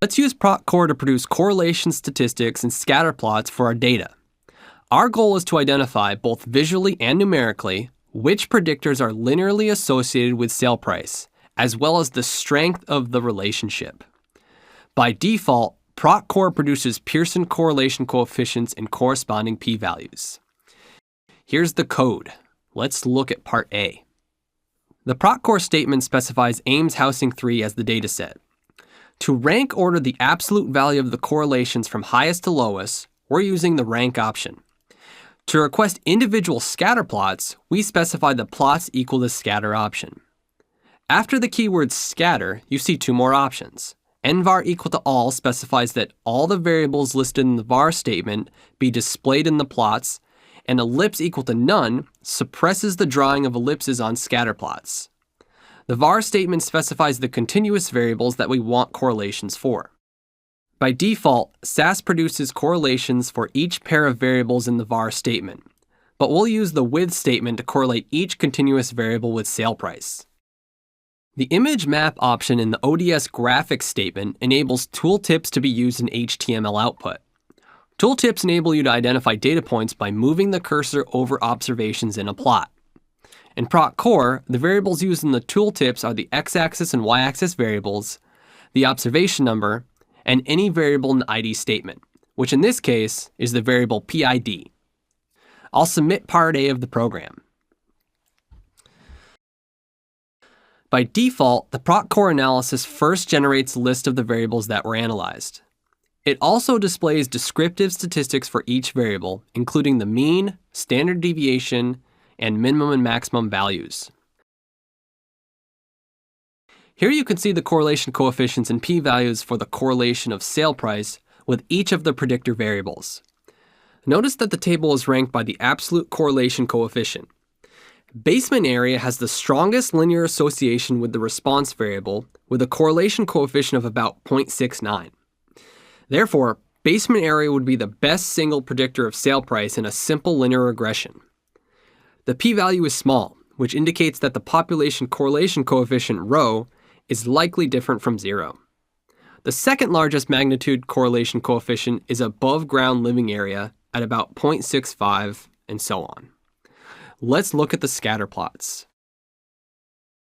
Let's use PROC CORR to produce correlation statistics and scatter plots for our data. Our goal is to identify, both visually and numerically, which predictors are linearly associated with sale price, as well as the strength of the relationship. By default, PROC CORR produces Pearson correlation coefficients and corresponding p-values. Here's the code. Let's look at part A. The PROC CORR statement specifies Ames housing 3 as the dataset. To rank order the absolute value of the correlations from highest to lowest, we're using the rank option. To request individual scatter plots, we specify the plots equal to scatter option. After the keyword scatter, you see two more options. nvar equal to all specifies that all the variables listed in the var statement be displayed in the plots, and ellipse equal to none suppresses the drawing of ellipses on scatter plots. The var statement specifies the continuous variables that we want correlations for. By default, SAS produces correlations for each pair of variables in the var statement, but we'll use the with statement to correlate each continuous variable with sale price. The image map option in the ODS graphics statement enables tooltips to be used in HTML output. Tooltips enable you to identify data points by moving the cursor over observations in a plot. In PROC CORR, the variables used in the tooltips are the x-axis and y-axis variables, the observation number, and any variable in the ID statement, which in this case is the variable PID. I'll submit part A of the program. By default, the PROC CORR analysis first generates a list of the variables that were analyzed. It also displays descriptive statistics for each variable, including the mean, standard deviation, and minimum and maximum values. Here you can see the correlation coefficients and p-values for the correlation of sale price with each of the predictor variables. Notice that the table is ranked by the absolute correlation coefficient. Basement area has the strongest linear association with the response variable, with a correlation coefficient of about 0.69. Therefore, basement area would be the best single predictor of sale price in a simple linear regression. The p-value is small, which indicates that the population correlation coefficient rho is likely different from 0. The second largest magnitude correlation coefficient is above ground living area at about 0.65, and so on. Let's look at the scatter plots.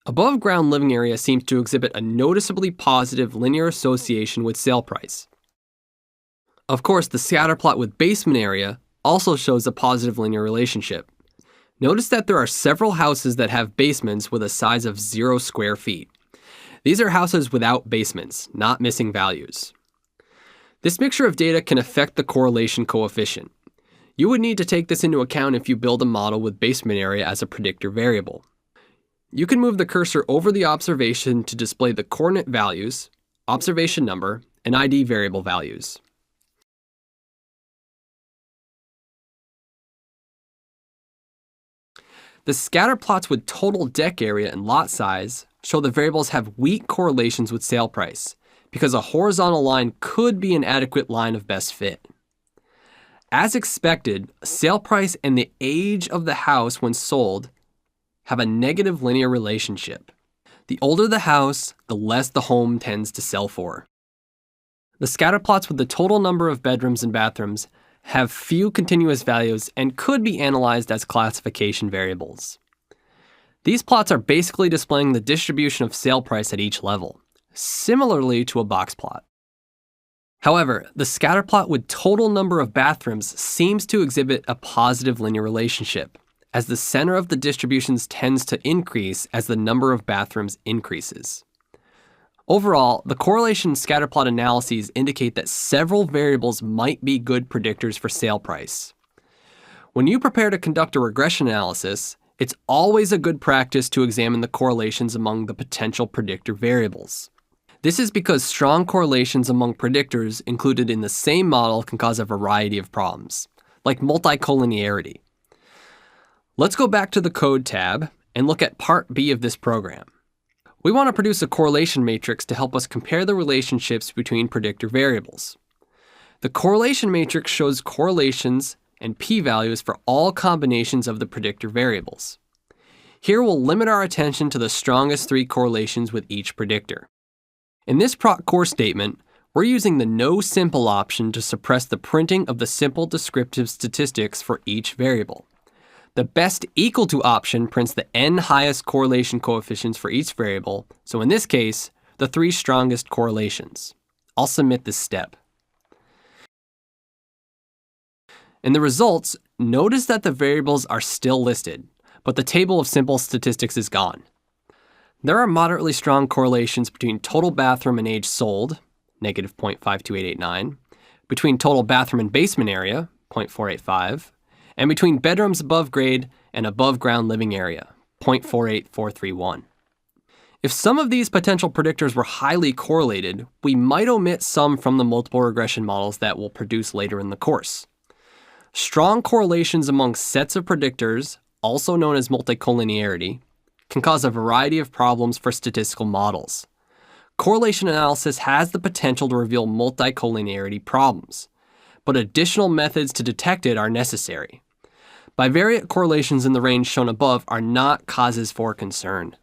Above ground living area seems to exhibit a noticeably positive linear association with sale price. Of course, the scatter plot with basement area also shows a positive linear relationship. Notice that there are several houses that have basements with a size of 0 square feet. These are houses without basements, not missing values. This mixture of data can affect the correlation coefficient. You would need to take this into account if you build a model with basement area as a predictor variable. You can move the cursor over the observation to display the coordinate values, observation number, and ID variable values. The scatter plots with total deck area and lot size show the variables have weak correlations with sale price, because a horizontal line could be an adequate line of best fit. As expected, sale price and the age of the house when sold have a negative linear relationship. The older the house, the less the home tends to sell for. The scatter plots with the total number of bedrooms and bathrooms have few continuous values and could be analyzed as classification variables. These plots are basically displaying the distribution of sale price at each level, similarly to a box plot. However, the scatter plot with total number of bathrooms seems to exhibit a positive linear relationship, as the center of the distributions tends to increase as the number of bathrooms increases. Overall, the correlation scatterplot analyses indicate that several variables might be good predictors for sale price. When you prepare to conduct a regression analysis, it's always a good practice to examine the correlations among the potential predictor variables. This is because strong correlations among predictors included in the same model can cause a variety of problems, like multicollinearity. Let's go back to the Code tab and look at Part B of this program. We want to produce a correlation matrix to help us compare the relationships between predictor variables. The correlation matrix shows correlations and p-values for all combinations of the predictor variables. Here we'll limit our attention to the strongest 3 correlations with each predictor. In this PROC CORR statement, We're using the no simple option to suppress the printing of the simple descriptive statistics for each variable. The best equal to option prints the n highest correlation coefficients for each variable, so in this case, the 3 strongest correlations. I'll submit this step. In the results, notice that the variables are still listed, but the table of simple statistics is gone. There are moderately strong correlations between total bathroom and age sold, negative 0.52889, between total bathroom and basement area, 0.485, and between bedrooms above grade and above ground living area, 0.48431. If some of these potential predictors were highly correlated, we might omit some from the multiple regression models that we'll produce later in the course. Strong correlations among sets of predictors, also known as multicollinearity, can cause a variety of problems for statistical models. Correlation analysis has the potential to reveal multicollinearity problems, but additional methods to detect it are necessary. Bivariate correlations in the range shown above are not causes for concern.